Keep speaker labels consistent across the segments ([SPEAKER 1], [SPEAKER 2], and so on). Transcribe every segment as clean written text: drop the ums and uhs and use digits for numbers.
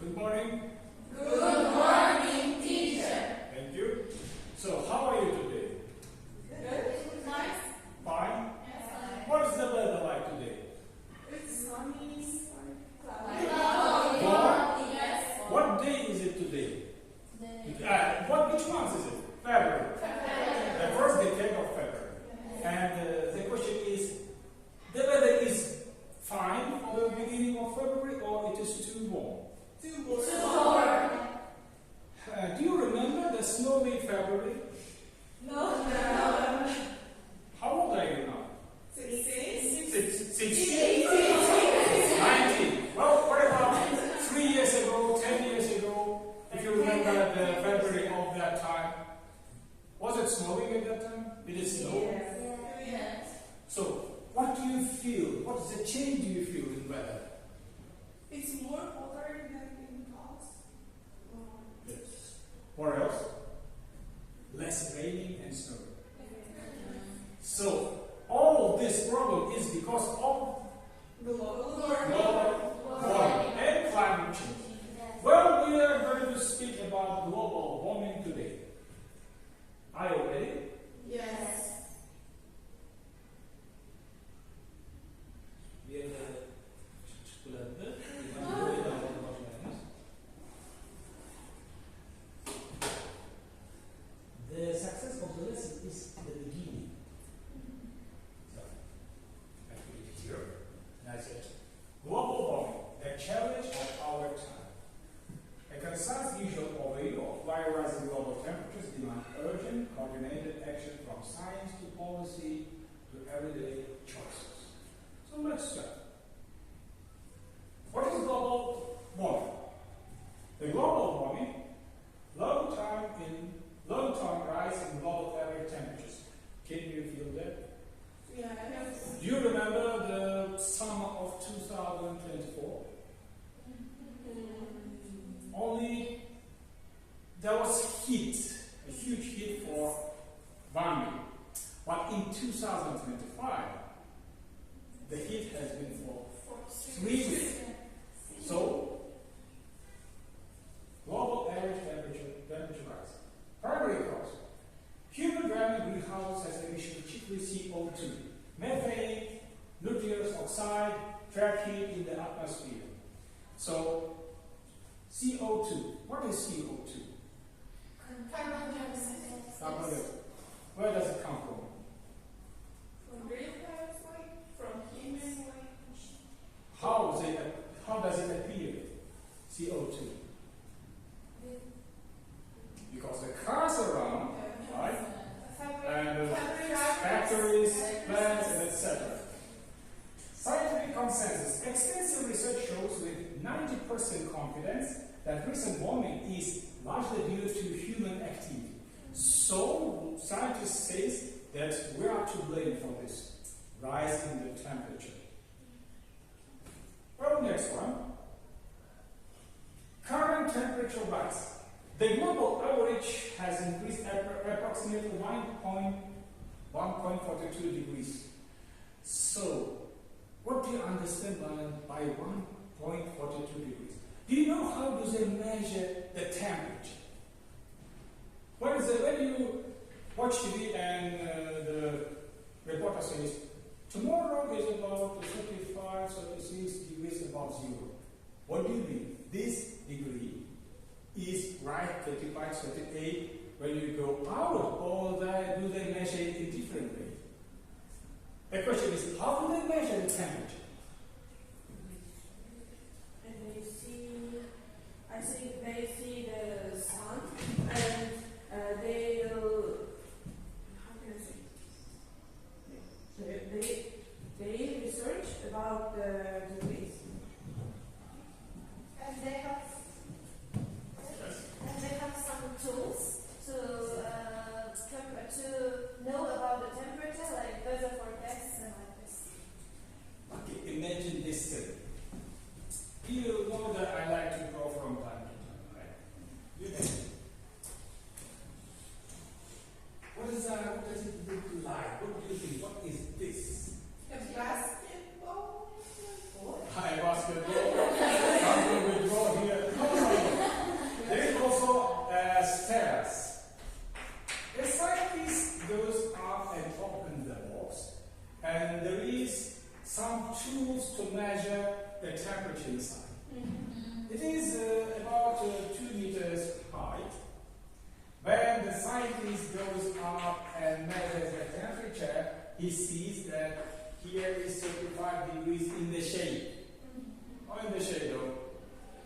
[SPEAKER 1] Good morning.
[SPEAKER 2] Good morning, teacher.
[SPEAKER 1] Thank you. So, how are you today?
[SPEAKER 2] Good. Nice.
[SPEAKER 1] Fine?
[SPEAKER 2] Yes.
[SPEAKER 1] What is the weather like today?
[SPEAKER 2] It's sunny.
[SPEAKER 1] Warm?
[SPEAKER 2] Yes.
[SPEAKER 1] What day is it today? Which month is it? February. The first decade of February. And the question is, the weather is fine for the beginning of February, or it is too warm?
[SPEAKER 2] Too warm.
[SPEAKER 1] Do you remember the snowy February?
[SPEAKER 2] No.
[SPEAKER 1] How old are you now? 16? 19. Well, what about 3 years ago, 10 years ago, if you remember the February of that time? Was it snowing at that time? Did it snow?
[SPEAKER 2] Yes.
[SPEAKER 1] So, what do you feel? What is the change do you feel in weather?
[SPEAKER 2] It's more hotter than in the past.
[SPEAKER 1] Yes. What else? Less raining and snowing. So, all this problem is because of
[SPEAKER 2] Global
[SPEAKER 1] warming and climate change. Well, we are going to speak about global warming today. Are you ready?
[SPEAKER 2] Yes.
[SPEAKER 1] The success of the lesson is the beginning. So, I put it here. That's it. Global warming, the challenge of our time. A concise visual overview of why rising global temperatures demand urgent, coordinated action from science to policy to everyday choices. So let's start. What is global warming? The global warming, long-term rise in global average temperatures. Can you feel that?
[SPEAKER 2] Yes.
[SPEAKER 1] Do you remember the summer of 2024? Only there was heat, a huge heat for 1 week. But in 2025, the heat has been for 3 weeks. So, global average temperature rise. Primary cause. Human driving greenhouse has emitted chiefly CO2, methane, nitrous oxide, trapped heat in the atmosphere. So, CO2. What is CO2?
[SPEAKER 2] Carbon dioxide.
[SPEAKER 1] Carbon dioxide. Where does it come from?
[SPEAKER 2] From greenhouse light, from human light.
[SPEAKER 1] How does it appear? CO2. Because the cars around, right? And factories, plants, and etc. Scientific consensus. Extensive research shows with 90% confidence that recent warming is largely due to human activity. So, scientists say that we are to blame for this rise in the temperature. Well, next one. Current temperature rise. The global average has increased approximately 1.42 degrees. So, what do you understand by 1.42 degrees? Do you know how do they measure the temperature? When you watch TV and the reporter says, tomorrow is about 35, 36 degrees above zero. What do you mean? This degree is right 35, 38 when you go out, or do they measure it in different way? The question is, how do they measure the temperature?
[SPEAKER 3] And I think they see the sun, and they how can I say? They research about the degrees.
[SPEAKER 4] And they have some tools to know about the temperature, like weather forecasts and like this.
[SPEAKER 1] scientist goes up and measures the temperature, he sees that here is 35 degrees in the shade. Or in the shadow.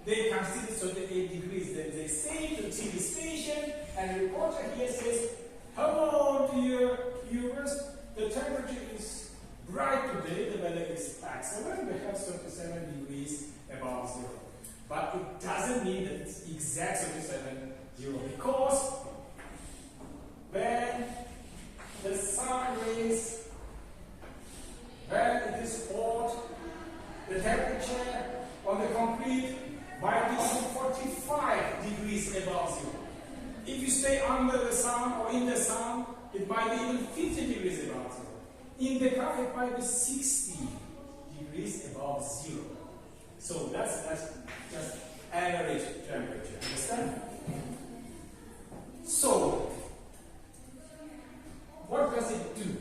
[SPEAKER 1] They consider 38 degrees. Then they say to TV station, and the reporter here says, hello dear viewers, the temperature is bright today, the weather is excellent, we have 37 degrees above zero. But it doesn't mean that it's exact 37 zero, because when the sun rays, when it is hot, the temperature on the concrete might be 45 degrees above zero. If you stay under the sun or in the sun, it might be even 50 degrees above zero. In the car, it might be 60 degrees above zero. So that's just average temperature. Understand? So, what does it do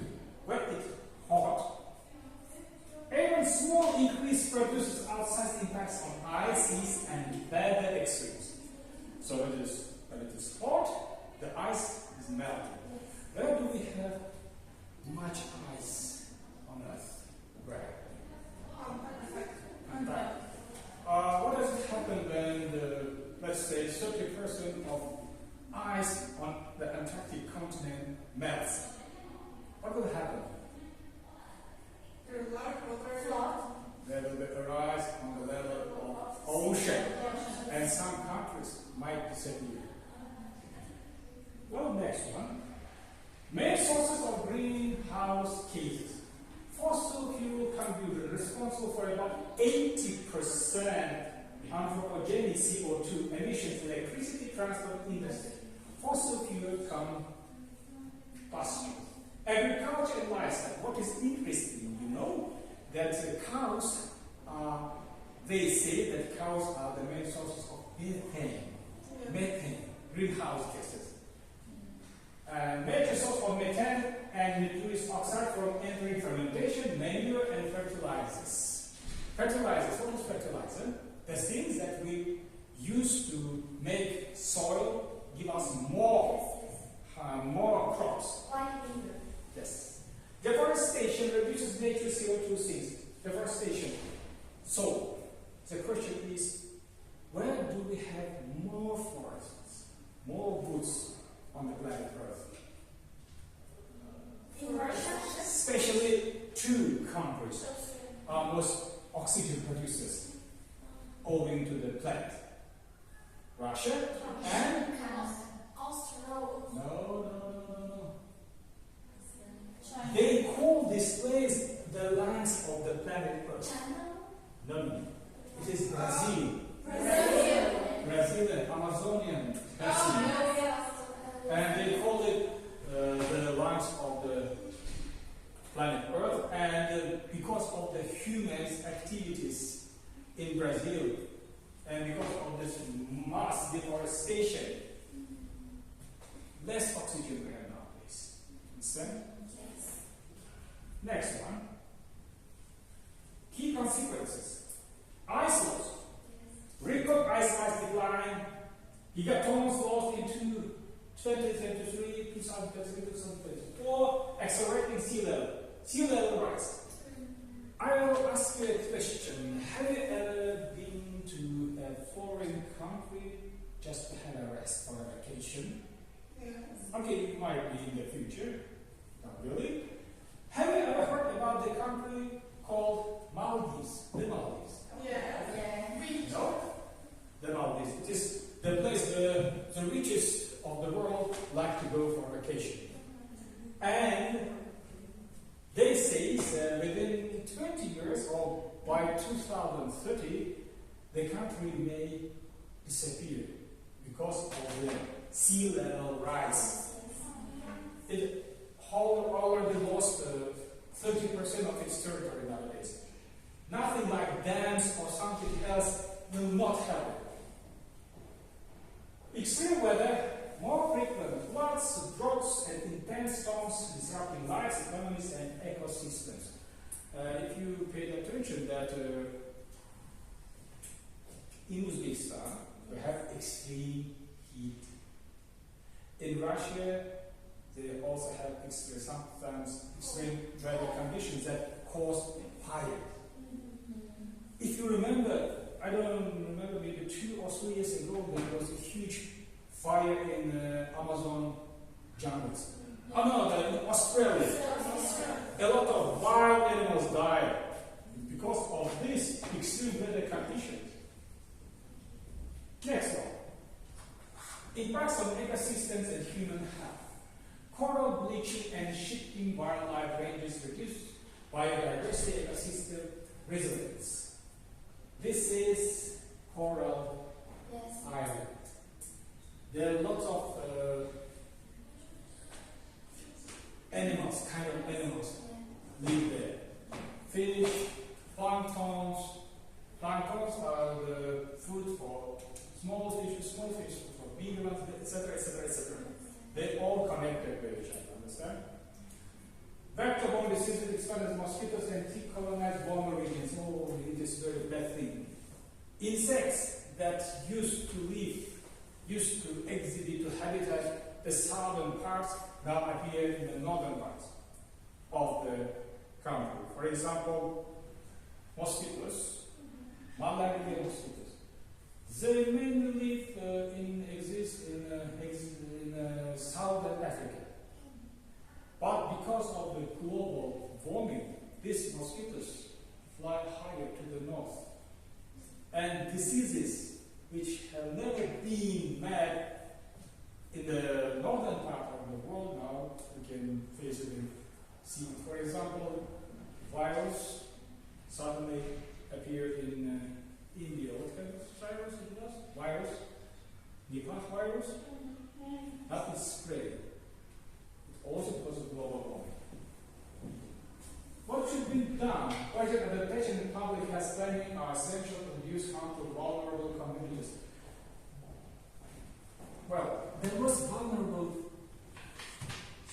[SPEAKER 1] when it's hot? Even small increase produces outsized impacts on ices and weather extremes. So when it is hot, the ice is melting. Where do we have much ice on Earth? Where? What does happen when let's say 30% of ice on the Antarctic continent melts? What will happen?
[SPEAKER 2] There are a lot of water.
[SPEAKER 1] There will be a rise on the level of ocean, and some countries might disappear. Well, next one. Main sources of greenhouse gases. Fossil fuel combustion responsible for about 80% anthropogenic CO2 emissions in electricity transport industry. Fossil fuel combustion. Agriculture and livestock. What is interesting, you know, that cows are, they say that cows are the main sources of methane, greenhouse gases. Major source of methane and nitrous oxide from entering fermentation, manure, and fertilizers. Fertilizers, what is fertilizer? The things that we use to make soil give us more crops. Yes. Deforestation reduces natural CO2 sinks. Deforestation. So, the question is, where do we have more forests, more woods on the planet Earth?
[SPEAKER 4] In Russia?
[SPEAKER 1] Especially two countries are most oxygen producers owing to the planet. Russia and
[SPEAKER 4] Australia.
[SPEAKER 1] no. They call this place the lands of the planet Earth.
[SPEAKER 4] China?
[SPEAKER 1] No. It is Brazil. Brazilian, Amazonian basin. And they call it the lands of the planet Earth. And because of the humans' activities in Brazil, and because of this mass deforestation, less oxygen we have nowadays. Understand? Next one. Key consequences. Ice loss. Record ice decline. Gigatons lost into 2023, 2023, 2024. Accelerating sea level. Sea level rise. I will ask you a question. Have you ever been to a foreign country just to have a rest for a vacation?
[SPEAKER 2] Yes.
[SPEAKER 1] Okay, it might be in the future. Not really. Have you ever heard about the country called Maldives? The Maldives. No? The Maldives. It is the place the richest of the world like to go for vacation. And they say within 20 years or by 2030, the country may disappear because of the sea level rise. It already lost 30% of its territory nowadays. Nothing like dams or something else will not help. Extreme weather, more frequent floods, droughts, and intense storms disrupting lives, economies, and ecosystems. If you paid attention that in Uzbekistan we have extreme heat. In Russia they also have sometimes extreme weather conditions that cause fire. If you remember, I don't remember, maybe 2 or 3 years ago, there was a huge fire in Amazon jungles. Oh no, in Australia. A lot of wild animals died because of these extreme weather conditions. Next one. Impacts on ecosystems and human health. Coral bleaching and shifting wildlife ranges reduce biodiversity ecosystem resilience. This is Coral Island. There are lots of animals, kind of animals live there. Fish, planktons. Planktons are the food for small fish for big ones, etc., etc., etc. They all connected with each other, understand? Vector-borne diseases expand as mosquitoes and tick colonize warmer regions. Oh, it is a very bad thing. Insects that used to exhibit to habitat the southern parts now appear in the northern parts of the country. For example, mosquitoes, malaria mosquitoes. They mainly exist in southern Africa. But because of the global warming, these mosquitoes fly higher to the north. And diseases which have never been met in the northern part of the world now, we can physically see. For example, virus suddenly appeared in India. What kind of virus it was? Virus? Nipah virus? That is spread. It also because of global warming. What should be done? Budget adaptation in public health planning are essential to reduce harm to vulnerable communities. Well, the most vulnerable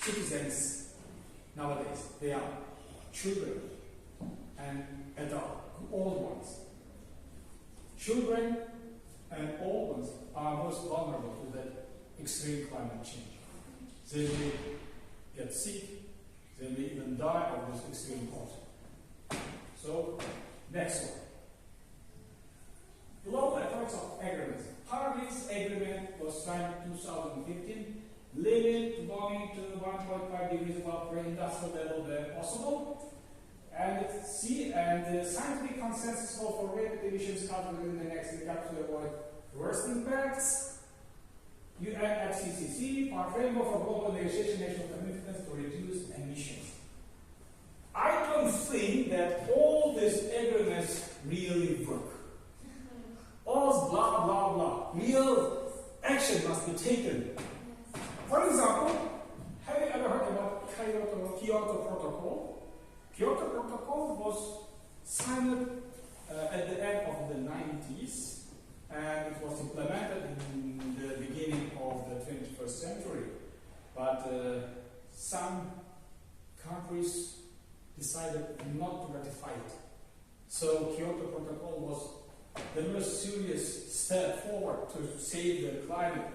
[SPEAKER 1] citizens nowadays, they are children and adults, old ones. Children and old ones are most vulnerable to that extreme climate change. They may get sick, they may even die of this extreme cause. So, next one. Global effects of agreements. Paris Agreement was signed in 2015. Limit warming to 1.5 degrees above pre-industrial level where possible. And the scientific consensus call for rapid emissions cut within the next decade to avoid worst impacts. UNFCCC for framework for global negotiation national commitments to reduce emissions. I don't think that all these agreements really work. All blah blah blah. Real action must be taken. For example, have you ever heard about Kyoto Protocol? Kyoto Protocol was signed at the end of the 90s, and it was implemented in the beginning of the 21st century. But some countries decided not to ratify it. So Kyoto Protocol was the most serious step forward to save the climate.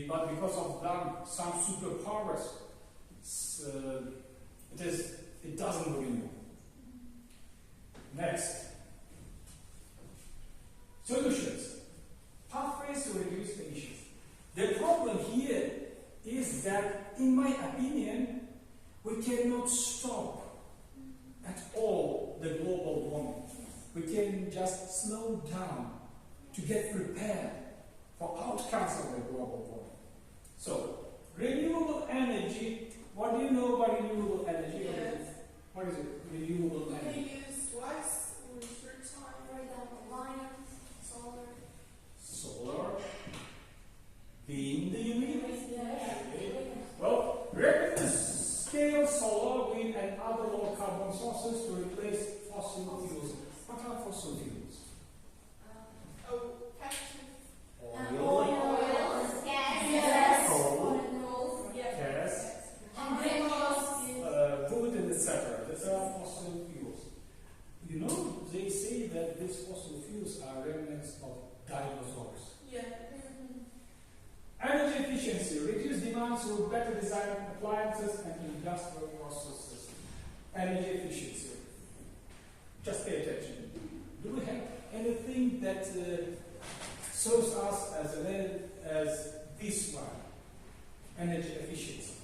[SPEAKER 1] But because of them, some superpowers, it doesn't go anymore. Next. Solutions. Pathways to reduce emissions. The problem here is that, in my opinion, we cannot stop at all the global warming. We can just slow down to get prepared for outcomes of the global warming. So, renewable energy. What do you know about renewable energy?
[SPEAKER 2] Yes.
[SPEAKER 1] What is it? Renewable
[SPEAKER 2] We
[SPEAKER 1] energy.
[SPEAKER 2] use twice in short time.
[SPEAKER 1] Solar. Wind, do you mean?
[SPEAKER 2] Yes.
[SPEAKER 1] Okay. Well, rapid scale solar, wind, and other low carbon sources to replace fossil fuels. What are fossil fuels?
[SPEAKER 2] Oh, passion.
[SPEAKER 1] Oil, coal, gas, wood, and etc. These are fossil fuels. You know, they say that these fossil fuels are remnants of dinosaurs.
[SPEAKER 2] Yeah.
[SPEAKER 1] Energy efficiency, reduce demand through through better design appliances and industrial processes. Energy efficiency. Just pay attention. Do we have anything that serves us as this one? Energy efficiency.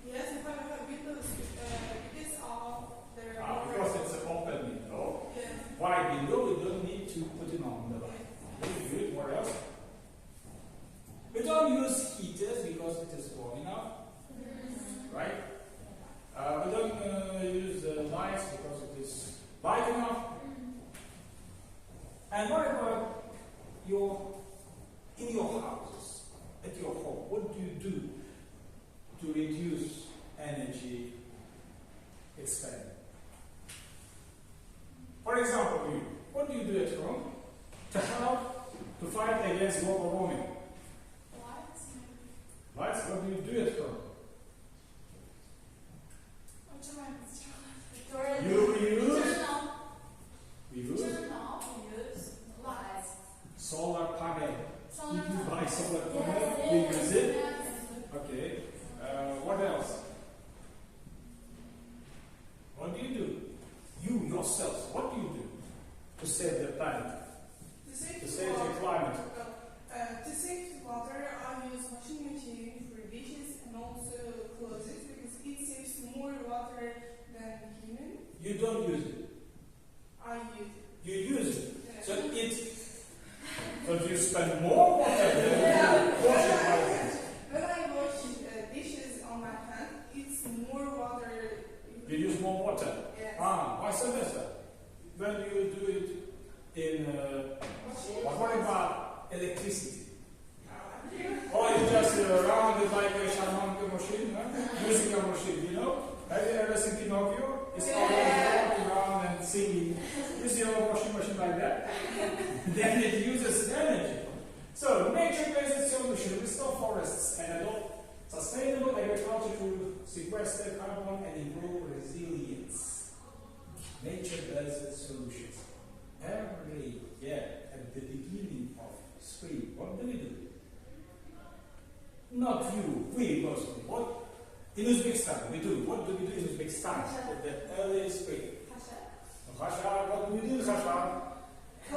[SPEAKER 2] Yes, if I have windows, it is all there.
[SPEAKER 1] Because it's an open window.
[SPEAKER 2] Yes.
[SPEAKER 1] Wide window, we don't need to put it on the light. We do it what else? We don't use heaters because it is warm enough, right? We don't use lights because it is light enough. And what about in your houses, at your home? What do you do to reduce energy expended? For example, what do you do at home to help to fight against global warming? Lights? What do you do at home? We use solar panel. If you buy solar panel, we use it. Okay. What else? What do you do? You yourself, what do you do to save the planet? To save the climate?
[SPEAKER 2] To save water, I use washing machine for dishes and also clothes because it saves more water than human.
[SPEAKER 1] You don't use it.
[SPEAKER 2] I use it.
[SPEAKER 1] You use it.
[SPEAKER 2] Yeah.
[SPEAKER 1] So you spend more water than washing machine.
[SPEAKER 2] When I wash dishes on my hand, it's more water.
[SPEAKER 1] You use more water.
[SPEAKER 2] Yes.
[SPEAKER 1] Vice versa. When you do it in what about electricity? Or you just round it like a charmant machine, musical machine, you know? Have you ever seen Pinocchio? It's always walking around and singing. Is your washing machine like that? Then it uses energy. So, nature-based solution, restore forests and adopt sustainable agriculture to sequester carbon and improve resilience. Nature-based solutions. Every year at the beginning of spring, what do we do? Not you, we mostly. What? In Uzbekistan, we do. What do we do in Uzbekistan at the early spring? Khashar. What do we do in Khashar? We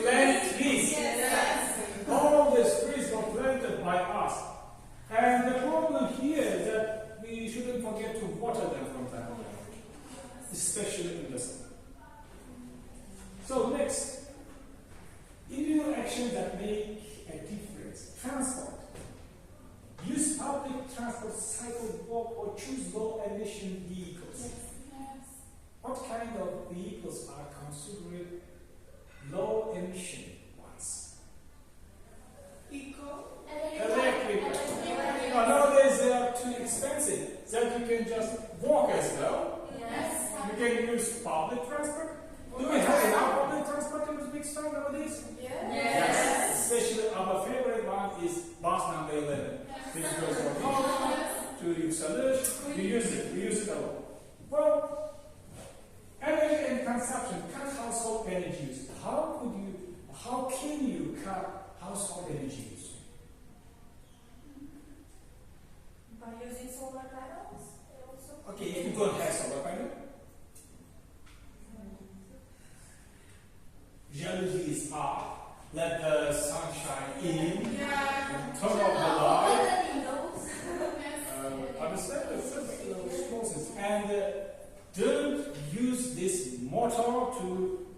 [SPEAKER 1] plant trees.
[SPEAKER 2] Yes.
[SPEAKER 1] All these trees were planted by us. And the problem here is that we shouldn't forget to water them from time to time, especially in the summer. So next, individual actions that make a difference. Transport. Use public transport, cycle, walk, or choose low-emission vehicles.
[SPEAKER 2] Yes.
[SPEAKER 1] What kind of vehicles are considered low-emission ones?
[SPEAKER 2] Eco.
[SPEAKER 1] Electric. Nowadays they are too expensive. That you can just walk as well.
[SPEAKER 4] Yes.
[SPEAKER 1] You can use public transport. Do we have enough public transport in Uzbekistan nowadays?
[SPEAKER 2] Yes.
[SPEAKER 1] Especially our favorite one is bus number 11. Which goes from Norway to Yüksel'e. We use it a lot. Well, energy and consumption, cut household energy use. How can you cut household energy use?
[SPEAKER 3] By using solar panels also.
[SPEAKER 1] Okay, if you don't have solar panel, jalousies up, let the sunshine in,
[SPEAKER 2] Yeah.
[SPEAKER 1] turn off the light.
[SPEAKER 2] Yes.
[SPEAKER 1] Understand the process. And don't use this motor to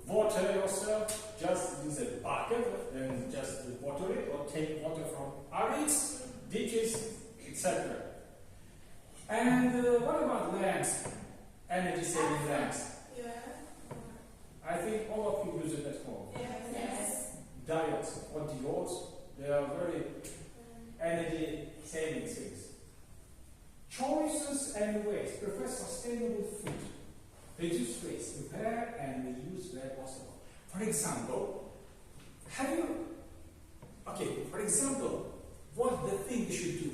[SPEAKER 1] water yourself. Just use a bucket and just water it, or take water from arics, ditches, etc. And what about lamps? Energy saving lamps.
[SPEAKER 2] Yeah.
[SPEAKER 1] I think all of you use it at home.
[SPEAKER 2] Yes.
[SPEAKER 1] Diodes or diodes, they are very energy saving things. Choices and ways. Prefer sustainable food. Reduce waste. Repair and reuse where possible. For example, what the thing we should do?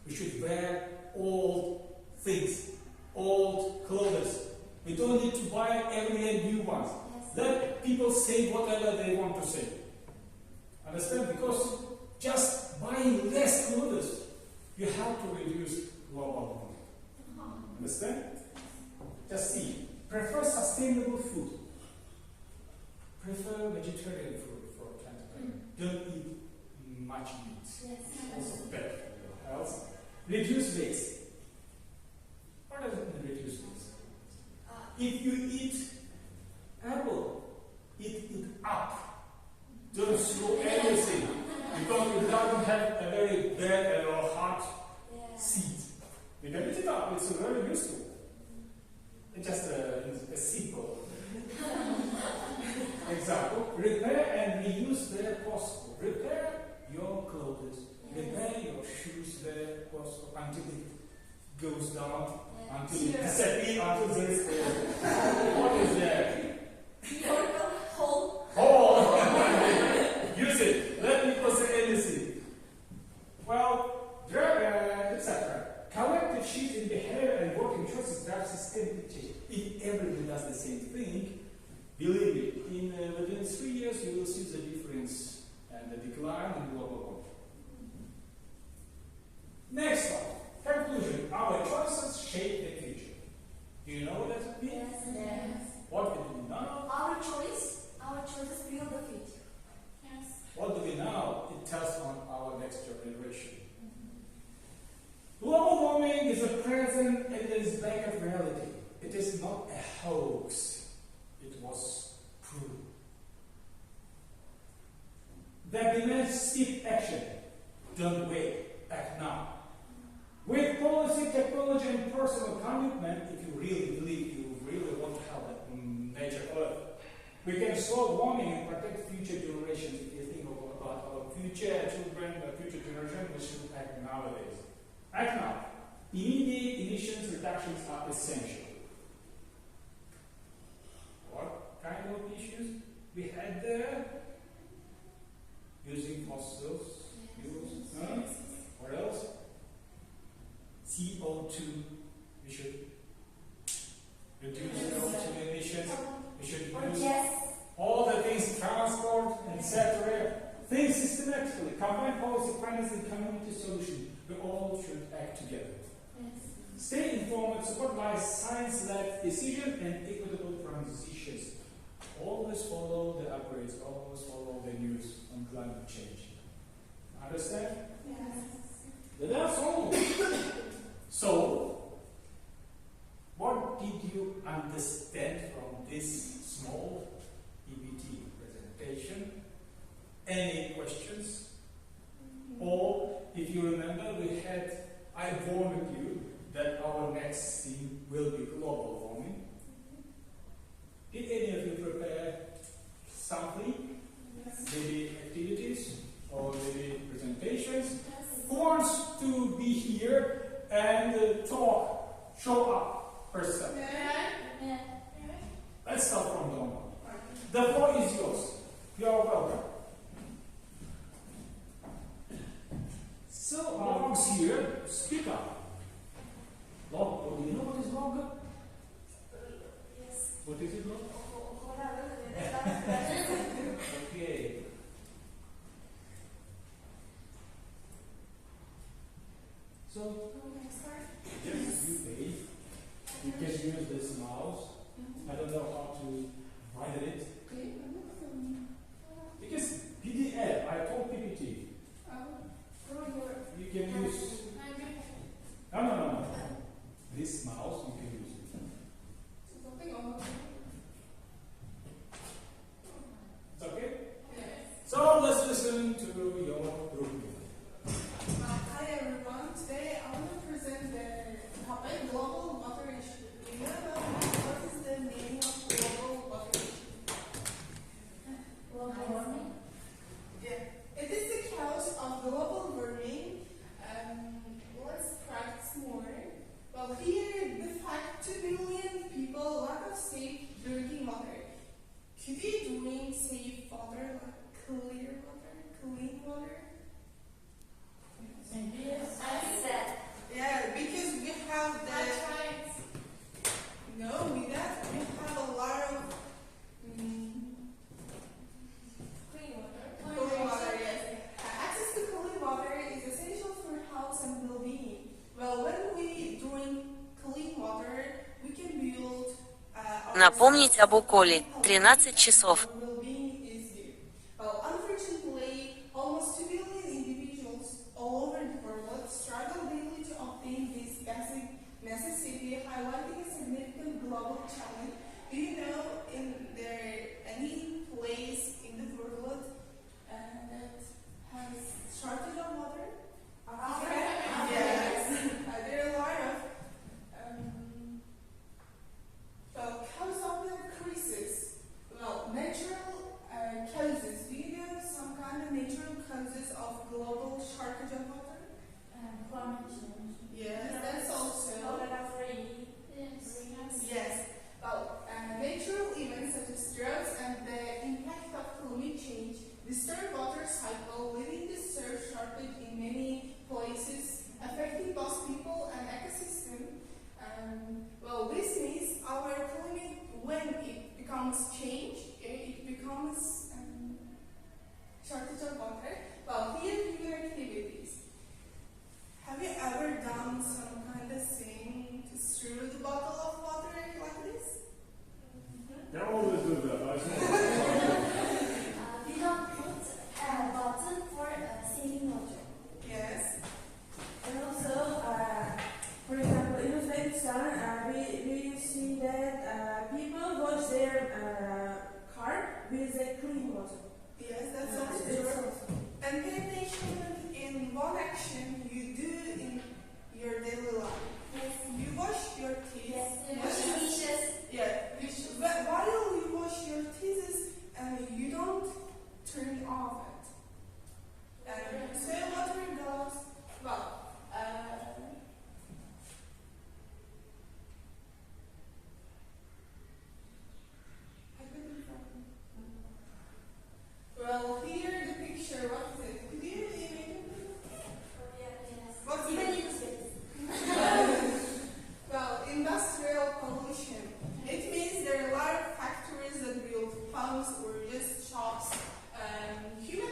[SPEAKER 1] We should wear old things, old clothes. We don't need to buy every year new ones. Let people say whatever they want to say. Understand? Because just buying less clothes, you have to reduce global warming. Understand? Just see. Prefer sustainable food. Prefer vegetarian food for example. Don't eat much meat. Also bad for your health. Reduce waste. What does it mean, reduce waste? If you eat apple, eat it up. Don't throw everything because it doesn't have a very bad or hard seed. You can eat it up. It's very useful. It's just a simple example. Repair and reuse where possible. Repair your clothes. Repair your shoes where possible until it goes down, until it disappears, until there is what is there?
[SPEAKER 4] Hole.
[SPEAKER 1] Use it. Let people say anything. Well, etc. Collective shift in behavior and working choices drive systemic change. If everyone does the same thing, believe me, within 3 years you will see the difference and the decline in global warming. Next one. Conclusion. Our choices shape the future. Do you know what that means?
[SPEAKER 4] Yes.
[SPEAKER 1] What do we know?
[SPEAKER 4] Our choices build the future. Yes.
[SPEAKER 1] What do we know? It tells on our next generation. Global warming is a present and it is back of reality. It is not a hoax. It was proven. That demands swift action. Don't wait. Act now. With policy, technology, and personal commitment, if you really believe you really want to help nature Earth, we can slow warming and protect future generations. If you think about our future children, future generation, we should act nowadays. Act now. Immediate emissions reductions are essential. What kind of issues we had there? Using fossils, fuels, what else? CO2, we should reduce CO2 emissions. We should use all the things, transport, etc. Things systematically. Combine policy, finance, and community solution. We all should act together. Stay informed, support by science-led decision and equitable transitions. Always follow the upgrades, always follow the news on climate change. Understand? Yes. That's all. So, what did you understand from this small EBT presentation? Any questions? Or, if you remember, I warned you that our next theme will be global warming. Did any of you prepare something? Yes. Maybe activities or maybe presentations? Yes. Who wants to be here and talk, show up herself?
[SPEAKER 2] Yeah.
[SPEAKER 1] Let's start from Donna. The floor is yours. You are welcome.
[SPEAKER 5] Напомнить об уколе. 13 часов.
[SPEAKER 2] well-being is due. Well, unfortunately, almost 2 billion individuals all over the world struggle daily to obtain this basic necessity, highlighting a significant global challenge. Do you know in there any place in the world that has shortage of water? Yes. There are a lot of cause of the crisis. Well, natural causes. Do you know some kind of natural causes of global shortage of water?
[SPEAKER 4] Climate change.
[SPEAKER 2] Yes, that's also. Yes. Well, natural events such as droughts and the impact of climate change disturb water cycle, leading to surf shortage in many places, affecting both people and ecosystem. Well, this means our climate, when it becomes change, it becomes shortage of water. Well, here human activities. Have you ever done some kind of thing to stir the bottle of water like this?
[SPEAKER 1] They always do that, I know.
[SPEAKER 4] We don't put a button for saving water.
[SPEAKER 2] Yes.
[SPEAKER 3] And also, for example, in Uzbekistan, we see that people wash their car with a clean water.
[SPEAKER 2] Yes, that's also true. And pay attention in one action you do in your daily life.
[SPEAKER 4] Yes.
[SPEAKER 2] You wash your teeth.
[SPEAKER 4] Yes.
[SPEAKER 2] Washing
[SPEAKER 4] Dishes.
[SPEAKER 2] Yeah. While you wash your teeth, you don't turn off it. And so water goes. Well. Well, here the picture, what is it? Could you imagine? What's it? Well, industrial pollution. It means there are a lot of factories that build homes or just shops. Human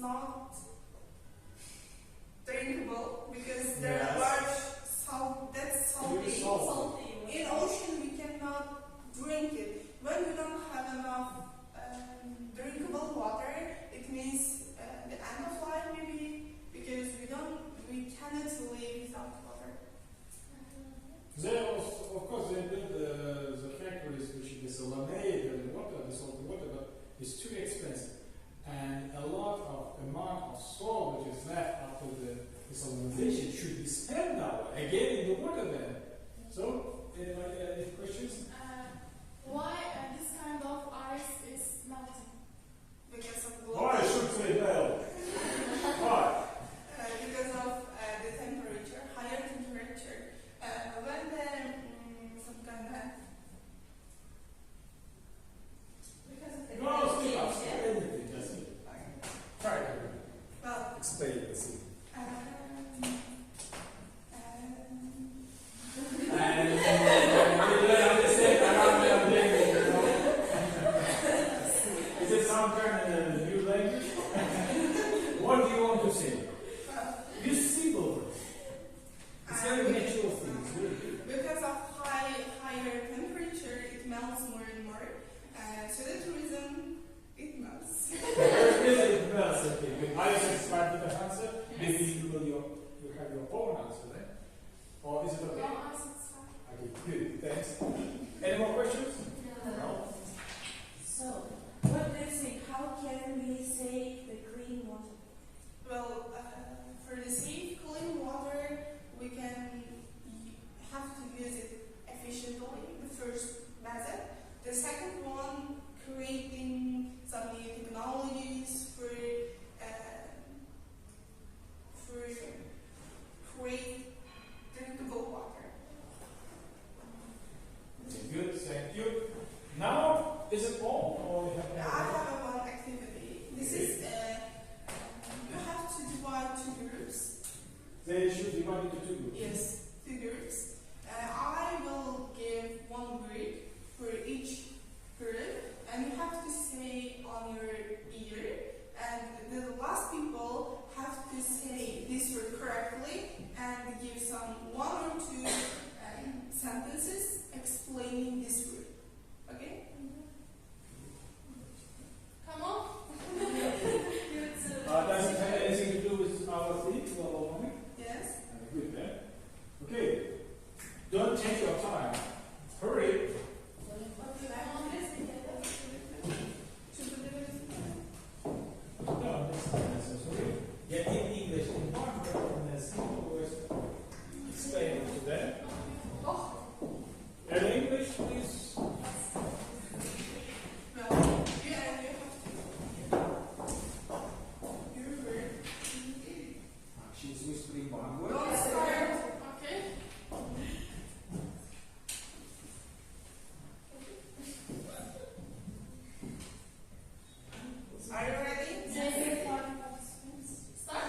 [SPEAKER 2] not drinkable because there
[SPEAKER 1] Yes.
[SPEAKER 2] are large salt. That's salty.
[SPEAKER 1] It's salty.
[SPEAKER 2] In ocean, we cannot drink it. When we don't have enough drinkable water, it means the end of life maybe because we cannot live without water.
[SPEAKER 1] There also, of course, they build the factories which desalinate the water, the salty water, but it's too expensive. And a lot of amount of salt which is left after the desalination should be spent now again in the water then. So, any questions?
[SPEAKER 6] Why this kind of ice is melting?
[SPEAKER 2] Because of
[SPEAKER 1] Oh, I should say no. Why?
[SPEAKER 2] because of the temperature, higher temperature. When the some kind of
[SPEAKER 6] Because of the
[SPEAKER 1] No, speak up. Anything, just try to
[SPEAKER 2] well,
[SPEAKER 1] explain the scene. And you don't understand around the language, you know? Is it some kind of new language? What do you want to say? Use simple words. It's very natural things, really.
[SPEAKER 2] because of higher temperature, it melts more and more. So that's the reason it melts.
[SPEAKER 1] It melts, okay. Good. Are you satisfied with the answer? Maybe you have your own answer then? Or is it okay?
[SPEAKER 6] No, ice is fine.
[SPEAKER 1] Okay, good. Thanks. Any more questions? No.
[SPEAKER 3] So, what do you think? How can we save the clean water?
[SPEAKER 2] Well, for the safe clean water, we can have to use it efficiently. The first method. The second one, creating some new technologies for create drinkable water.
[SPEAKER 1] Okay, good. Thank you. Now, is it all? Or you
[SPEAKER 2] I
[SPEAKER 1] have
[SPEAKER 2] have one activity. This is you have to divide two groups.
[SPEAKER 1] They should divide into two groups.
[SPEAKER 2] Yes, two groups. I will give one group for each group, and you have to say on your ear, and the last people have to say this word correctly and give some one or two sentences explaining this word. Okay?
[SPEAKER 6] Come on.
[SPEAKER 1] Does it have anything to do with our theme, global warming?
[SPEAKER 2] Yes?
[SPEAKER 1] Good, then. Okay. Don't take your time. Hurry. No, that's not necessary. Get in English in one word and then simple words. Explain it to them. In English, please.
[SPEAKER 2] Well, you have to. Your word.
[SPEAKER 1] She's whispering one word.
[SPEAKER 2] Don't start.
[SPEAKER 6] Okay.
[SPEAKER 2] Are you ready?
[SPEAKER 6] Start.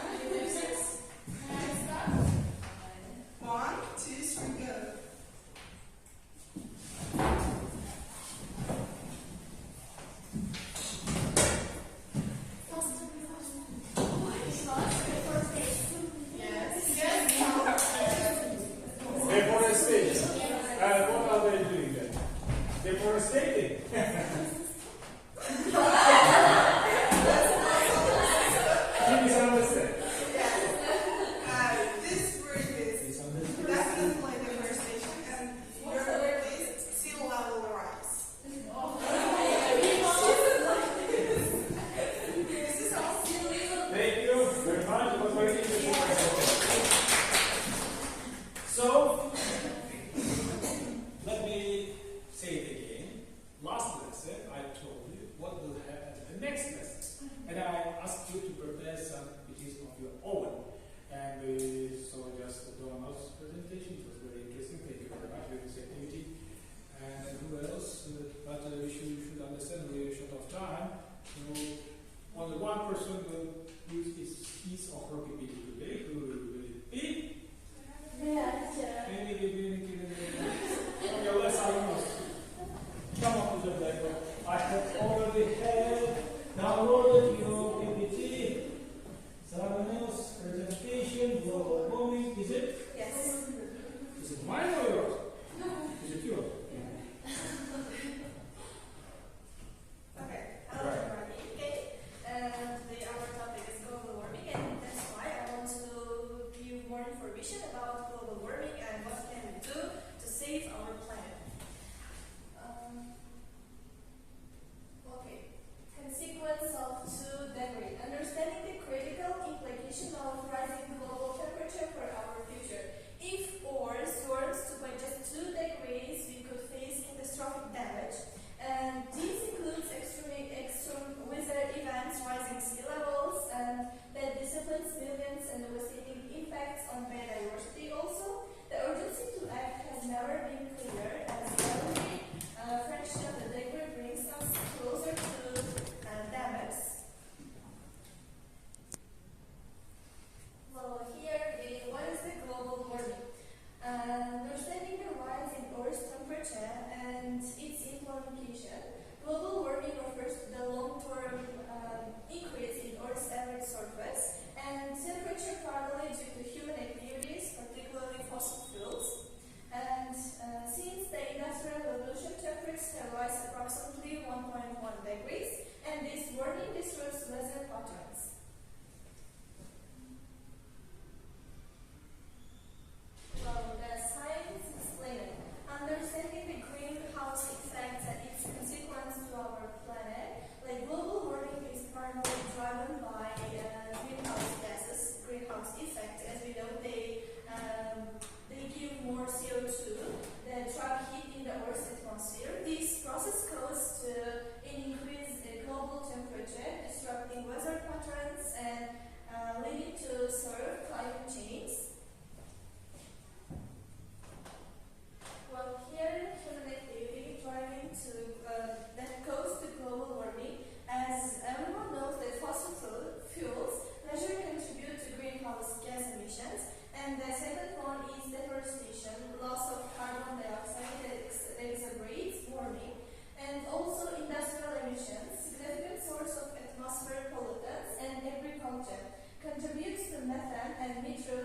[SPEAKER 6] Can I start?
[SPEAKER 2] 1, 2, 3, go. Yes.
[SPEAKER 1] Deforestation. What are they doing then? Deforesting. You misunderstand.
[SPEAKER 2] This word is definitely deforestation, and your word is sea level rise. This is all sea level.
[SPEAKER 1] Thank you very much. It was very interesting. So, let me say it again. Last lesson, I told you what will happen in the next lesson. And I asked you to prepare some pieces of your own. And so just Donald's presentation, it was very interesting. Thank you very much for this activity. And who else? But you should understand we are short of time. So only one person will use his or her PPT today. Who will it be? Okay, let's almost come on to the blackboard. I have already downloaded your PPT.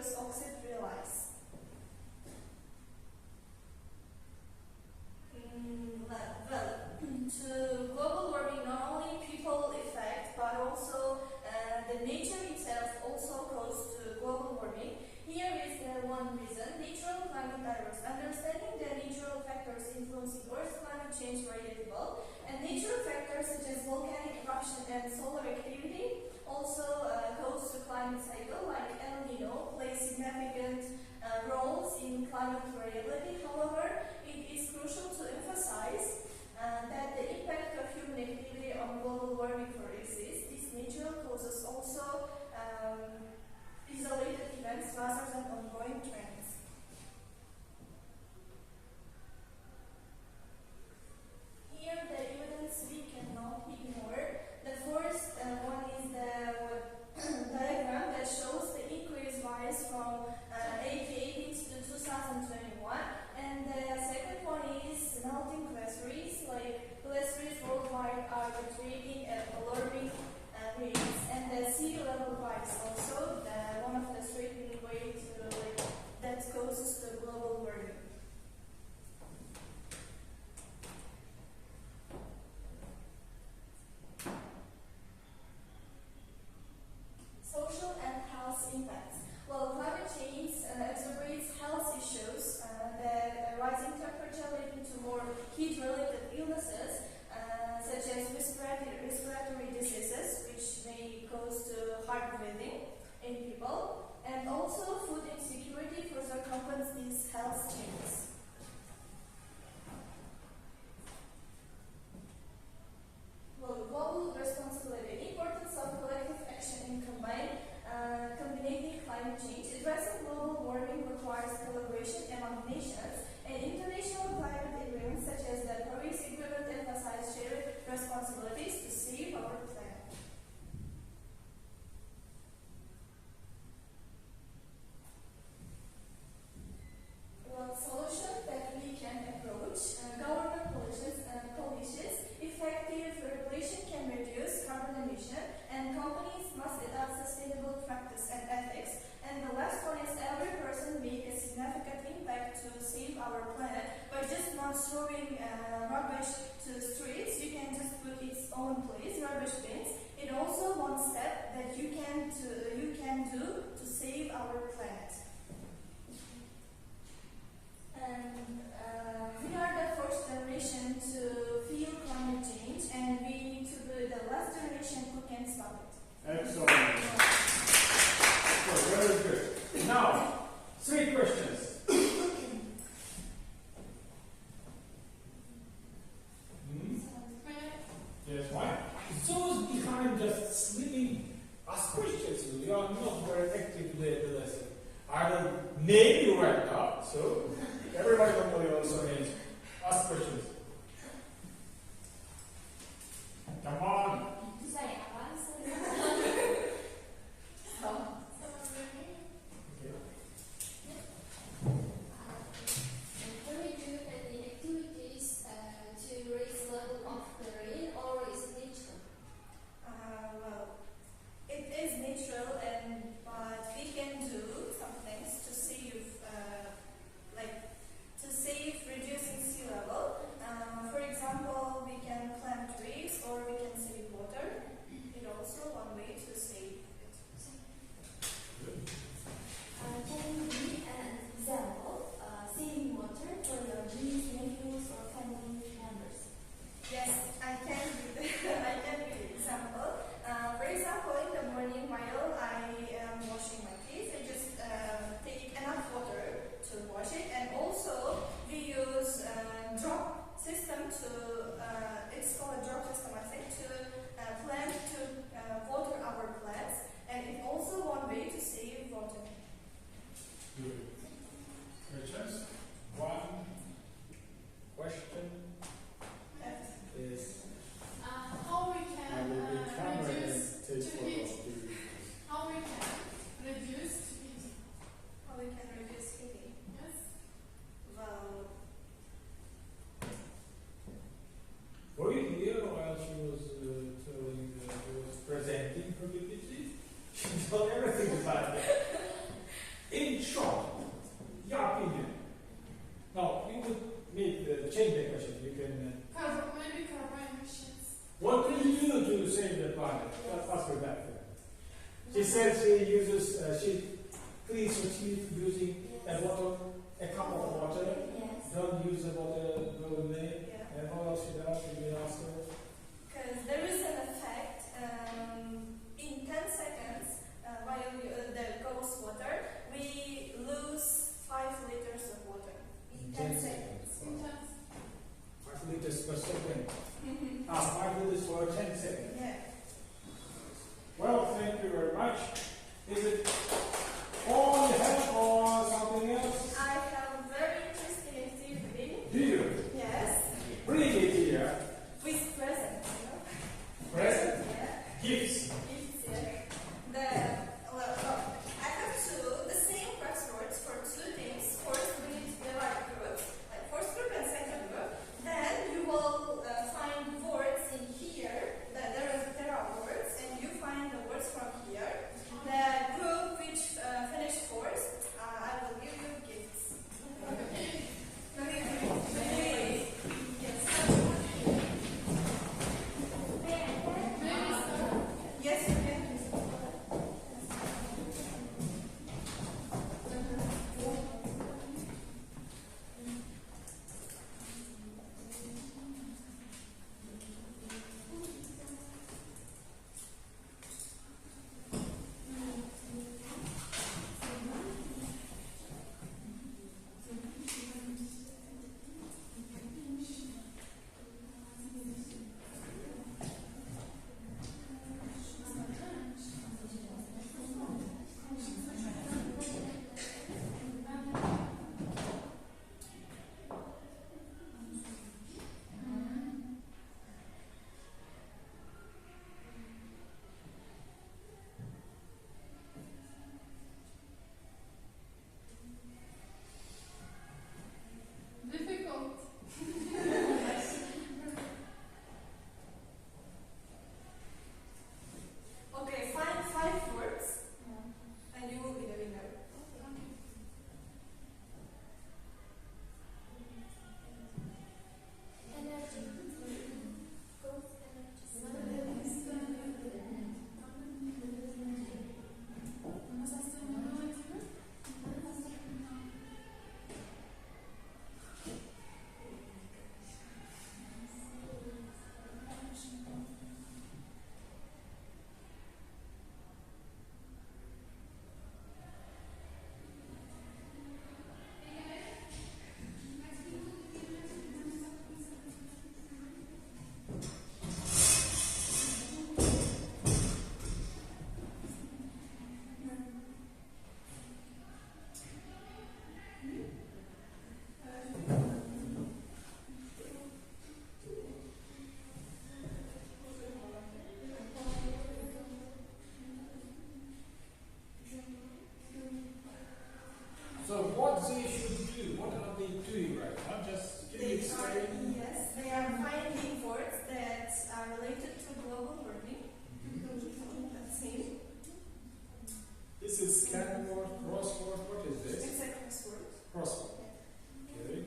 [SPEAKER 7] nitrous oxide release. To global warming, not only people effect, but also the nature itself also causes to global warming. Here is one reason: natural climate drivers. Understanding the natural factors influencing Earth's climate change variable, and natural factors such as volcanic eruption and solar activity also cause the climate cycle, like El Nino, play significant roles in climate variability. However, it is crucial to emphasize that the impact of human activity on global warming exists. These natural causes also isolated events rather than ongoing trends. Here, the evidence we cannot ignore. The first one is the diagram that shows the increase varies from 1880 to 2021, and the second one is melting glaciers. Like glaciers worldwide are retreating at alarming rates, and the sea level rise also one of the threatening ways that causes the global warming. Social and health impacts. Well, climate change exacerbates health issues. The rising temperature leading to more heat-related illnesses, such as respiratory diseases, which may cause to heart breathing in people, and also food insecurity further accompanies these health changes. Well, global responsibility, importance of collective action in combating climate change. Addressing global warming requires collaboration among nations, and international climate agreements such as the Paris Agreement emphasize shared responsibilities to save our planet. Well, solutions that we can approach: government policies, effective regulation can reduce carbon emission, and companies must adopt sustainable practice and ethics. And the last one is every person make a significant impact to save our planet by just not throwing rubbish to the streets. You can just put its own place, rubbish bins. It also one step that you can do to save our planet. And we are the first generation to feel climate change, and we need to be the last generation who can stop it.
[SPEAKER 1] Excellent. Very good. Now, 3 questions. Yes, why? Those behind just sleeping ask questions. You are not very active with the lesson. Either name you right now, so everybody normally also needs ask questions. Come on.
[SPEAKER 6] Can we do any activities to raise the level of the rain, or is it natural?
[SPEAKER 7] Well, it is natural, but we can do some things to save, reducing sea level. For example, we can plant trees, or we can save water. It's also one way to save it.
[SPEAKER 4] Can you give an example, saving water for your nieces, nephews, or family members?
[SPEAKER 7] Yes, I can give an example. For example, in the morning while I am washing my teeth, I just take enough water to wash it, and also we use drop system it's called a drop system, I think, to water our plants, and it's also one way to save water.
[SPEAKER 1] Good. Questions? One question is
[SPEAKER 6] How we
[SPEAKER 1] I
[SPEAKER 6] can
[SPEAKER 1] will be camera and
[SPEAKER 6] reduce
[SPEAKER 1] take
[SPEAKER 6] to heat?
[SPEAKER 1] photos.
[SPEAKER 6] How we can reduce to heat?
[SPEAKER 7] How we can reduce heating?
[SPEAKER 6] Yes.
[SPEAKER 7] Well,
[SPEAKER 1] Were you here while she was presenting her PPT? She told everything about it. She said she uses, she cleans her teeth using a bottle, a cup of water.
[SPEAKER 4] Yes.
[SPEAKER 1] Don't use the water, go in there.
[SPEAKER 7] Yeah.
[SPEAKER 1] And what else she does? She may ask her.
[SPEAKER 7] Because there is an effect in 10 seconds while there goes water, we lose 5 liters of water. In 10 seconds.
[SPEAKER 1] 5 liters per second. 5 liters for 10 seconds.
[SPEAKER 7] Yeah.
[SPEAKER 1] Well, thank you very much. Is it all you have or something else?
[SPEAKER 7] I have a very interesting activity.
[SPEAKER 1] Do you?
[SPEAKER 7] Yes.
[SPEAKER 1] Bring it here.
[SPEAKER 7] With presents, you know?
[SPEAKER 1] Present?
[SPEAKER 7] Yeah.
[SPEAKER 1] Gifts.
[SPEAKER 7] It's, I have the same crosswords for 2 things. First, we need to divide groups, like first group and second group. Then you will find words in here. There are words, and you find the words from here. The group which finished first, I will give you gifts. Yes, you can.
[SPEAKER 2] Difficult.
[SPEAKER 7] Okay, find 5 words, and you will be the winner.
[SPEAKER 6] Energy. Both
[SPEAKER 1] So what they should do? What are they doing right now? Just give me explain.
[SPEAKER 7] Yes, they are finding words that are related to global warming. Let's see.
[SPEAKER 1] This is scan word, crossword. What is this?
[SPEAKER 7] It's a crossword.
[SPEAKER 1] Crossword. Okay.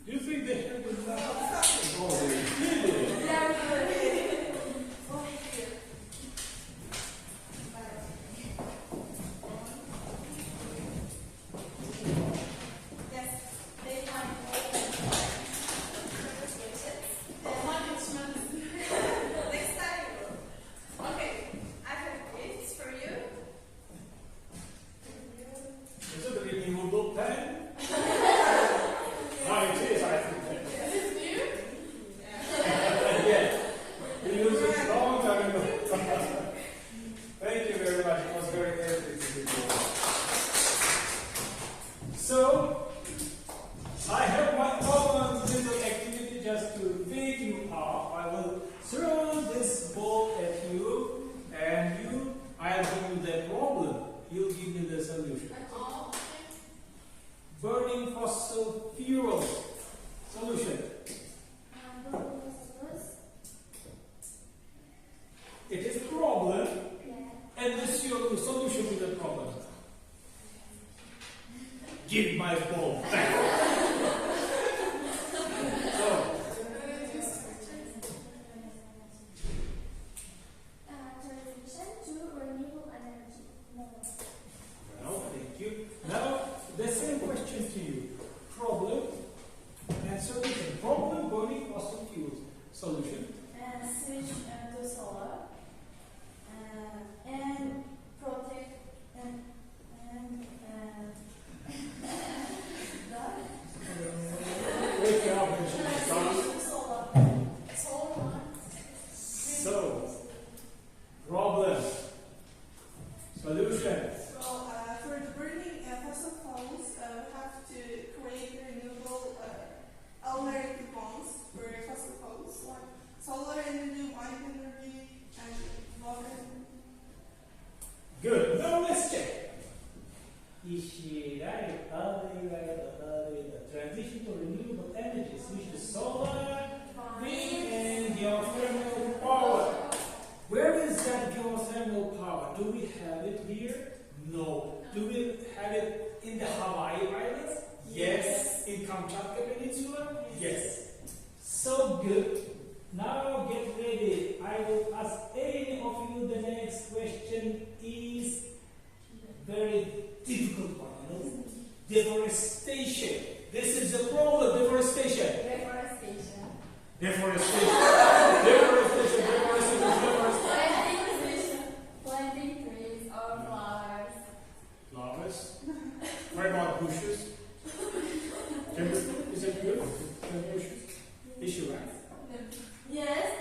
[SPEAKER 1] Do you think they have enough? Oh, they did.
[SPEAKER 7] Very good. Oh, here. Yes, they find all the pronunciations. Next time you will. Okay, I have gifts for you.
[SPEAKER 1] Is it a renewable pen? No, it is, I think.
[SPEAKER 2] Is it new?
[SPEAKER 1] Yeah. We used it a long time ago. Thank you very much. It was very interesting. So, I have my own little activity just to make you up. I will throw this ball at you, and I'll give you the problem. You'll give me the solution. Burning fossil fuels. Solution. It is a problem, and this is your solution to the problem. Give my ball back. So,
[SPEAKER 6] transition to renewable energy.
[SPEAKER 1] Solution.
[SPEAKER 2] So, for the burning fossil fuels, we have to create renewable alternative ones for fossil fuels, like solar energy, wind energy, and water.
[SPEAKER 1] Good. Now let's check. Transition to renewable energies, which is solar, wind, and geothermal power. Where is that geothermal power? Do we have it here? No. Do we have it in the Hawaii Islands? Yes. In Kamchatka Peninsula? Yes. So good. Now get ready. I will ask any of you. The next question is very difficult one. Deforestation. This is the problem. Deforestation.
[SPEAKER 6] Deforestation.
[SPEAKER 1] Deforestation.
[SPEAKER 6] Planting trees or flowers.
[SPEAKER 1] Flowers. What about bushes? Is it good? Bushes? Issue, right?
[SPEAKER 6] Yes,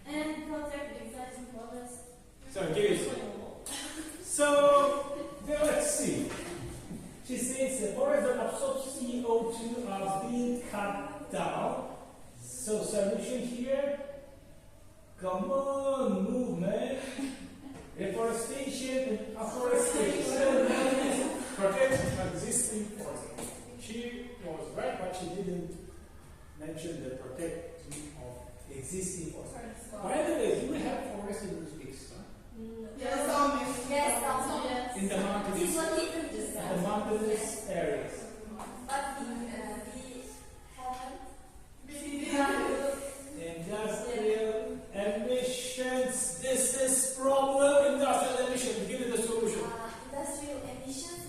[SPEAKER 6] and protect existing forests.
[SPEAKER 1] So give it. So now let's see. She says the forests that absorb CO2 are being cut down. So solution here. Come on, move, man. Reforestation and afforestation. Protect existing forests. She was right, but she didn't mention the protecting of existing forests. By the way, do we have forests in Uzbekistan?
[SPEAKER 2] Yes, some is.
[SPEAKER 6] Yes, yes.
[SPEAKER 1] In the mountains?
[SPEAKER 6] It's located in
[SPEAKER 1] The mountainous areas.
[SPEAKER 6] But we haven't.
[SPEAKER 1] Industrial emissions. This is problem. Industrial emissions. Give it the solution.
[SPEAKER 4] Industrial emissions,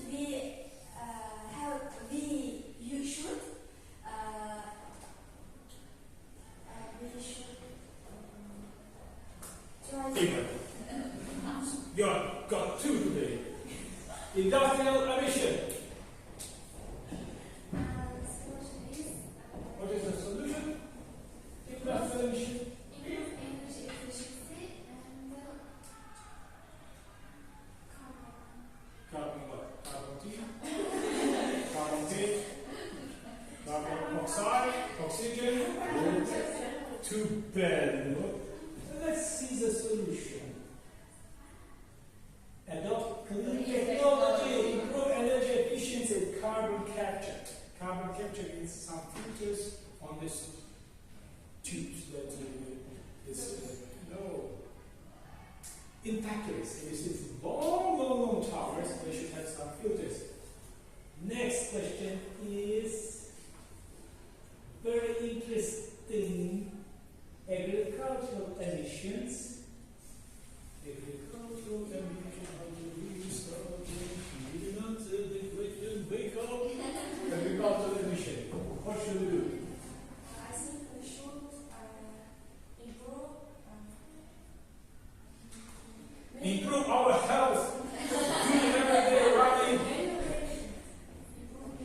[SPEAKER 4] you should try
[SPEAKER 1] People. You got two today. Industrial emission.
[SPEAKER 6] Solution is
[SPEAKER 1] What is the solution? Industrial emission.
[SPEAKER 6] improve energy efficiency and
[SPEAKER 1] Carbon what? Carbon T. Carbon T. Carbon oxide. Oxygen. Too bad. No? Let's see the solution. Adopt clean technology, improve energy efficiency and carbon capture. Carbon capture means some filters on this tubes that in factories. If you see long towers, they should have some filters. Next question is very interesting. Agricultural emissions. Agricultural emissions. How do we start? You didn't answer the question. Wake up. Agricultural emission. What should we do?
[SPEAKER 4] I think we should
[SPEAKER 1] Improve our health. Doing every day running.
[SPEAKER 4] improve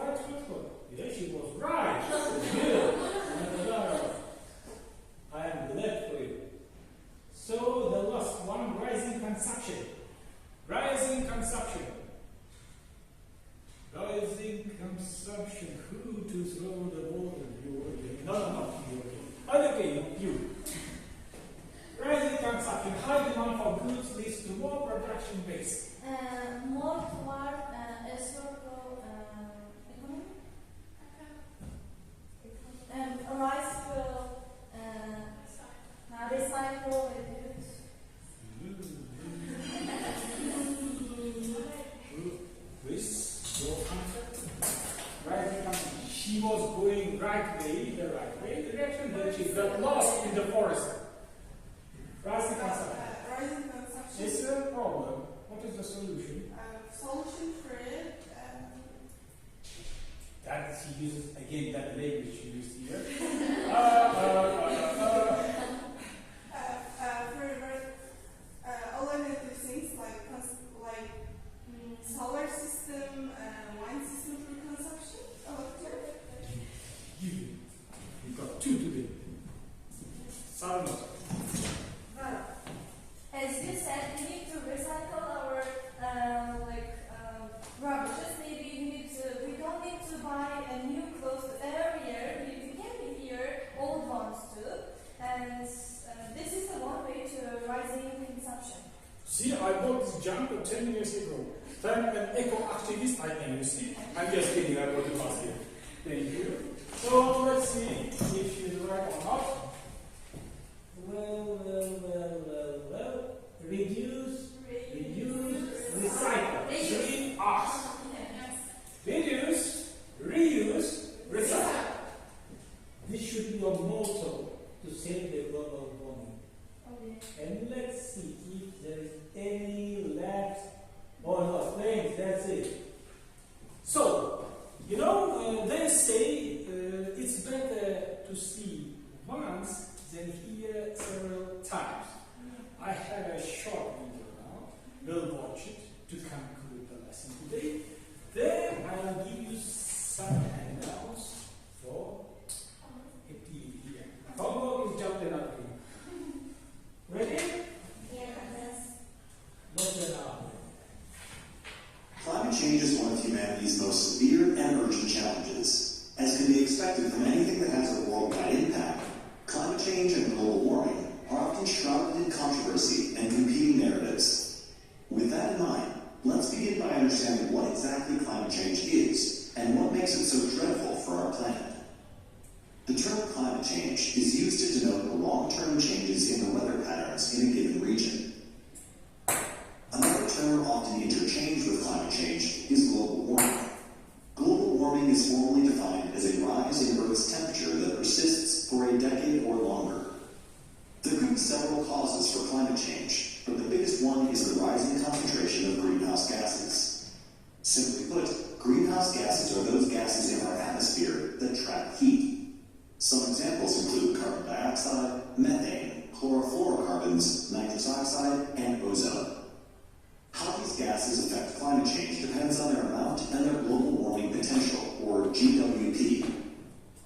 [SPEAKER 1] what. Yeah, she was right. Good. I am glad for you. So the last one, rising consumption. Rising consumption. Rising consumption. Who to throw the ball? You. No, not you. Okay, you. Rising consumption. High demand for goods leads to more production base.
[SPEAKER 7] More toward a circle economy. A rise will recycle goods.
[SPEAKER 1] This your concept? Rising consumption. She was going the right way direction, then she got lost in the forest. Rising consumption.
[SPEAKER 2] Rising consumption.
[SPEAKER 1] It's a problem. What is the solution?
[SPEAKER 2] Solution for it.
[SPEAKER 1] That she uses again that language she used here.
[SPEAKER 2] Alternative things like solar system, wind system for consumption.
[SPEAKER 1] You got two today. Salma.
[SPEAKER 7] As you said, we need to recycle our rubbish. Maybe we don't need to buy a new clothes every year. We can wear old ones too. And this is the one way to rising consumption.
[SPEAKER 1] See, I bought this jumper 10 years ago. Then an eco-activist I am, you see. I'm just kidding, I bought it last year. Thank you. So let's see if she's right or not. Well. Reduce, recycle. 3 R's. Reduce, reuse, recycle. This should be your motto to save the global warming.
[SPEAKER 7] Okay.
[SPEAKER 1] And let's see if there is any left or not. Thanks, that's it. So, they say it's better to see once than hear several times. I have a short video now. We'll watch it to conclude the lesson today. Then I'll give you some handouts for activity here. Homework is jumped in up here. Ready?
[SPEAKER 4] Yes.
[SPEAKER 1] What's the now?
[SPEAKER 8] Climate change is one of humanity's most severe and urgent challenges. As can be expected from anything that has a worldwide impact, climate change and global warming are often shrouded in controversy and competing narratives. With that in mind, let's begin by understanding what exactly climate change is and what makes it so dreadful for our planet. The term climate change is used to denote the long-term changes in the weather patterns in a given region. Another term often interchanged with climate change is global warming. Global warming is formally defined as a rise in Earth's temperature that persists for a decade or longer. There could be several causes for climate change, but the biggest one is the rising concentration of greenhouse gases. Simply put, greenhouse gases are those gases in our atmosphere that trap heat. Some examples include carbon dioxide, methane, chlorofluorocarbons, nitrous oxide, and ozone. How these gases affect climate change depends on their amount and their global warming potential, or GWP.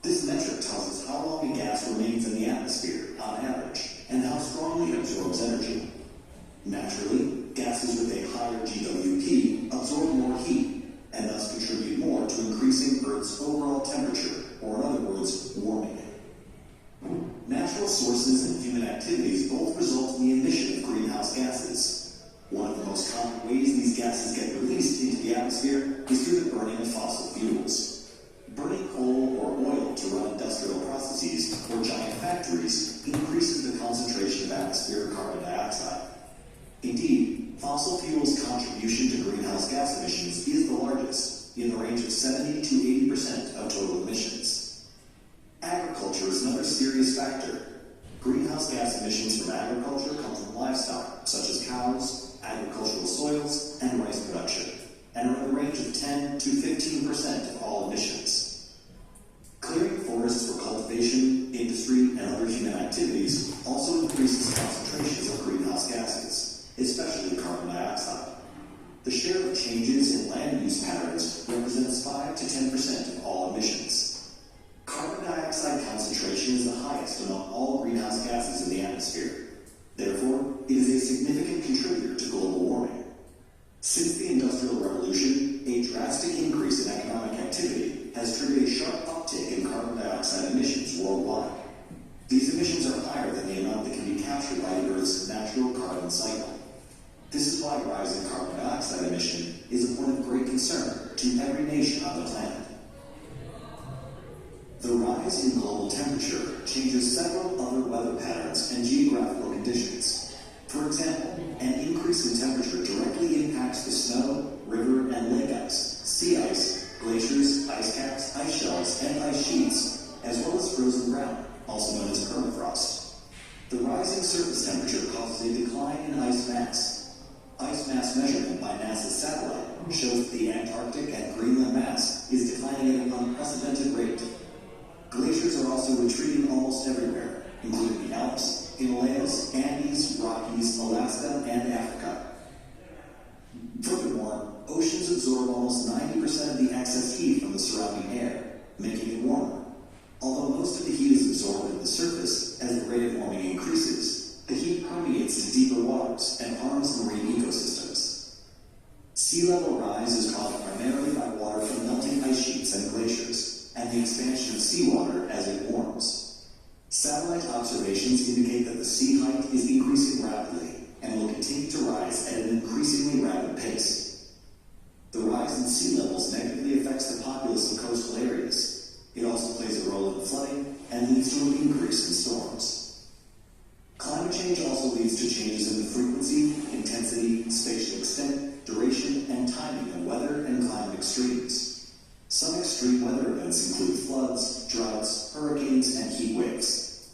[SPEAKER 8] This metric tells us how long a gas remains in the atmosphere, on average, and how strongly it absorbs energy. Naturally, gases with a higher GWP absorb more heat, and thus contribute more to increasing Earth's overall temperature, or in other words, warming it. Natural sources and human activities both result in the emission of greenhouse gases. One of the most common ways these gases get released into the atmosphere is through the burning of fossil fuels. Burning coal or oil to run industrial processes or giant factories increases the concentration of atmospheric carbon dioxide. Indeed, fossil fuels' contribution to greenhouse gas emissions is the largest, in the range of 70 to 80% of total emissions. Agriculture is another serious factor. Greenhouse gas emissions from agriculture come from livestock, such as cows, agricultural soils, and rice production, and are in the range of 10 to 15% of all emissions. Clearing forests for cultivation, industry, and other human activities also increases concentrations of greenhouse gases, especially carbon dioxide. The share of changes in land use patterns represents 5 to 10% concern to every nation on the planet. The rise in global temperature changes several other weather patterns and geographical conditions. For example, an increase in temperature directly impacts the snow, river, and lake ice, sea ice, glaciers, ice caps, ice shelves, and ice sheets, as well as frozen ground, also known as permafrost. The rising surface temperature causes a decline in ice mass. Ice mass measurement by NASA's satellite shows that the Antarctic and Greenland mass is declining at an unprecedented rate. Glaciers are also retreating almost everywhere, including the Alps, Himalayas, Andes, Rockies, Alaska, and Africa. Furthermore, oceans absorb almost 90% of the excess heat from the surrounding air, making it warmer. Although most of the heat is absorbed at the surface, as the rate of warming increases, the heat permeates to deeper waters and harms marine ecosystems. Sea level rise is caused primarily by water from melting ice sheets and glaciers, and the expansion of seawater as it warms. Satellite observations indicate that the sea height is increasing rapidly and will continue to rise at an increasingly rapid pace. The rise in sea levels negatively affects the populace of coastal areas. It also plays a role in flooding and leads to an increase in storms. Climate change also leads to changes in the frequency, intensity, spatial extent, duration, and timing of weather and climate extremes. Some extreme weather events include floods, droughts, hurricanes, and heat waves.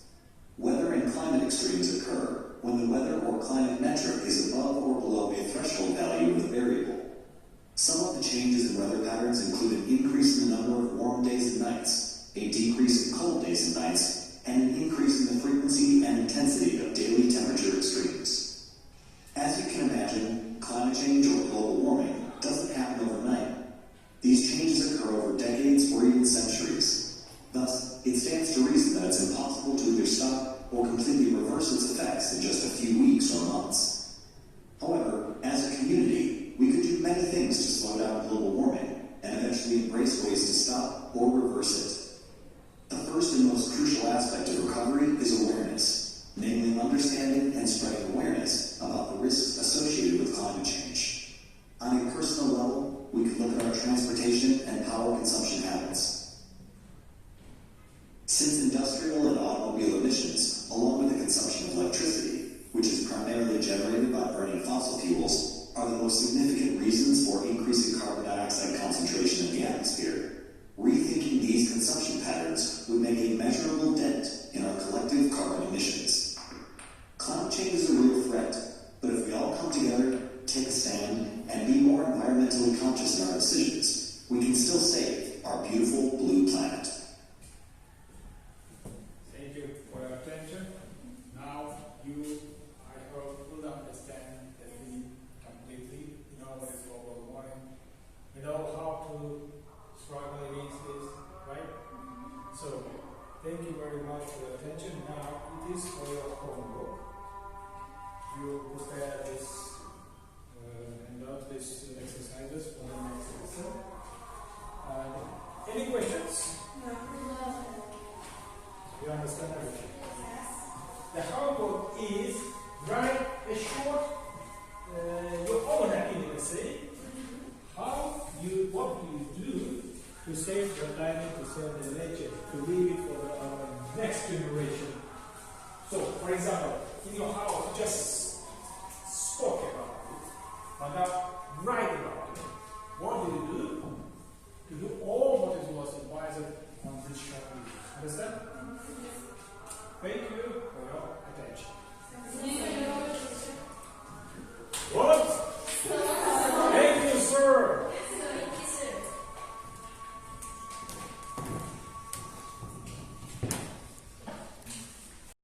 [SPEAKER 8] Weather and climate extremes occur when the weather or climate metric is above or below a threshold value of the variable. Some of the changes in weather patterns include an increase in the number of warm days and nights, a decrease in cold days and nights, and an increase in the frequency and intensity of daily temperature extremes. As you can imagine, climate change or global warming doesn't happen overnight. These changes occur over decades or even centuries. Thus, it stands to reason that it's impossible to either stop or completely reverse its effects in just a few weeks or months. However, as a community, we could do many things to slow down global warming and eventually embrace ways to stop or reverse it. The first and most crucial aspect of recovery is awareness, namely understanding and spreading awareness about the risks associated with climate change. On a personal level, we could look at our transportation and power consumption habits. Since industrial and automobile emissions, along with the consumption of electricity, which is primarily generated by burning fossil fuels, are the most significant reasons for increasing carbon dioxide concentration in the atmosphere, rethinking these consumption patterns would make a measurable dent in our collective carbon emissions. Climate change is a real threat, but if we all come together, take a stand, and be more environmentally conscious in our decisions, we can still save our beautiful blue planet.
[SPEAKER 1] Thank you for your attention. Now you, I hope, will understand that we completely know what is global warming. We know how to struggle against this, right? So, thank you very much for your attention. Now it is for your homework. You prepare this and note these exercises for the next lesson. Any questions?
[SPEAKER 3] No.
[SPEAKER 1] You understand everything? The homework is write a short, your own activity. What do you do to save the planet, to save the nature, to leave it for the next generation? So, for example, in your house, just talk about it, but now write about it. What do you do to do all what was advised on this short video? Understand?